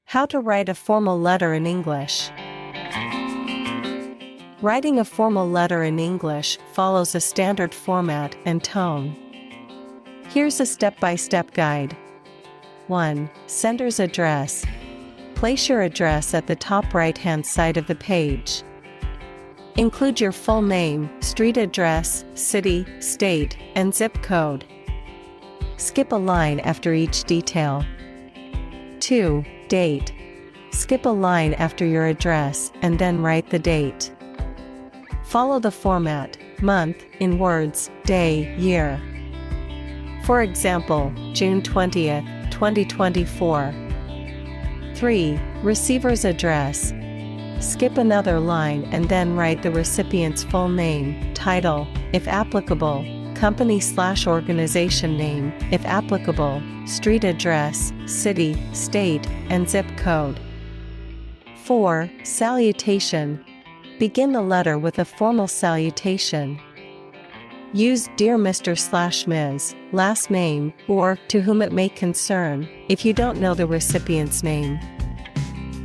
How to write a formal letter in English. Writing a formal letter in English follows a standard format and tone. Here's a step-by-step guide. 1. Sender's address. Place your address at the top right-hand side of the page. Include your full name, street address, city, state, and zip code. Skip a line after each detail. 2. Date. Skip a line after your address and then write the date. Follow the format, month, in words, day, year. For example, June 20th, 2024. 3. Receiver's address. Skip another line and then write the recipient's full name, title, if applicable, company/organization name, if applicable, street address, city, state, and zip code. 4. Salutation. Begin the letter with a formal salutation. Use Dear Mr./Ms., last name, or to whom it may concern, if you don't know the recipient's name.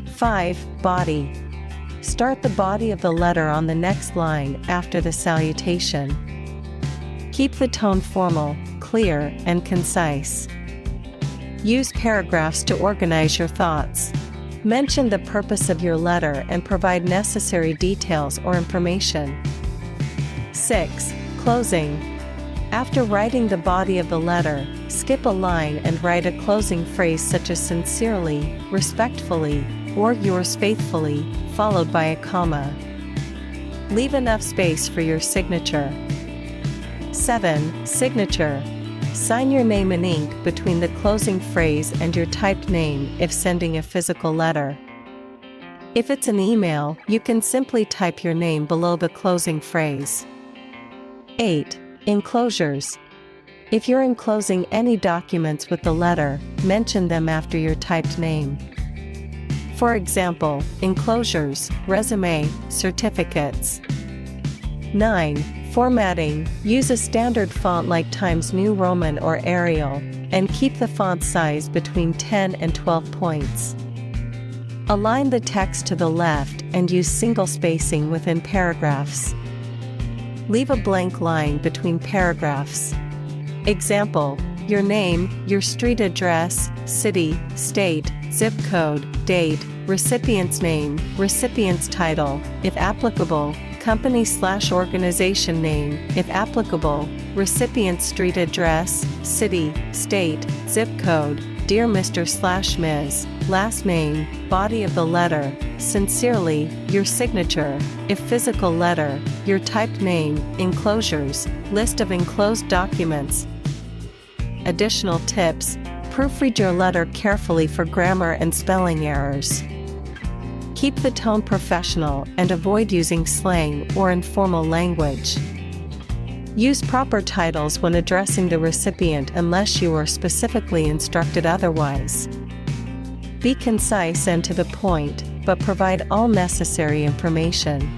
5. Body. Start the body of the letter on the next line after the salutation. Keep the tone formal, clear, and concise. Use paragraphs to organize your thoughts. Mention the purpose of your letter and provide necessary details or information. 6. Closing. After writing the body of the letter, skip a line and write a closing phrase such as sincerely, respectfully, or yours faithfully, followed by a comma. Leave enough space for your signature. 7. Signature. Sign your name in ink between the closing phrase and your typed name if sending a physical letter. If it's an email, you can simply type your name below the closing phrase. 8. Enclosures. If you're enclosing any documents with the letter, mention them after your typed name. For example, enclosures, resume, certificates. 9. Formatting. Use a standard font like Times New Roman or Arial, and keep the font size between 10 and 12 points. Align the text to the left and use single spacing within paragraphs. Leave a blank line between paragraphs. Example, your name, your street address, city, state, zip code, date, recipient's name, recipient's title, if applicable, company/organization name, if applicable, recipient's street address, city, state, zip code, Dear Mr./Ms., last name, body of the letter, sincerely, your signature, if physical letter, your typed name, enclosures, list of enclosed documents. Additional tips: proofread your letter carefully for grammar and spelling errors. Keep the tone professional and avoid using slang or informal language. Use proper titles when addressing the recipient unless you are specifically instructed otherwise. Be concise and to the point, but provide all necessary information.